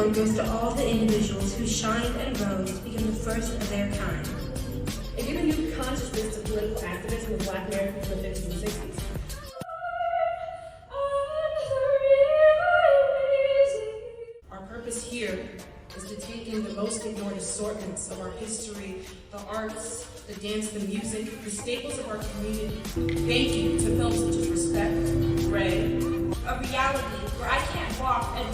award goes to all the individuals who shined and rose to become the first of their kind. And give a new consciousness to political activism of Black Americans in the 50s and 60s. Our purpose here is to take in the most ignored assortments of our history, the arts, the dance, the music, the staples of our community. Thank you to films such as Respect, Ray, a reality where I can't walk and